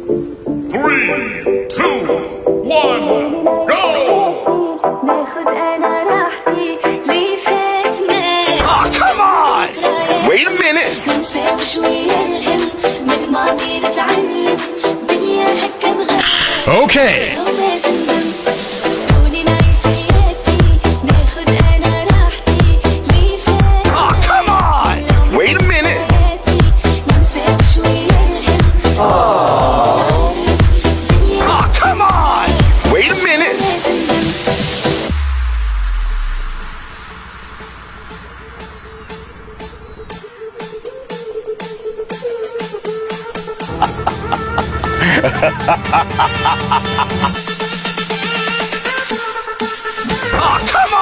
3, 2, 1, go! ناخد انا راحتي ليه فاتنا. Oh, come on! Wait a minute. ننسى شوية الهم من الماضي نتعلم دنيا هكا بغير. Okay. وما تندم خلوني نعيش حياتي ناخد انا راحتي ليه فاتنا. Oh, come on! Wait a minute. ننسى شوية الهم. Oh, come on! Wait a minute. Oh, come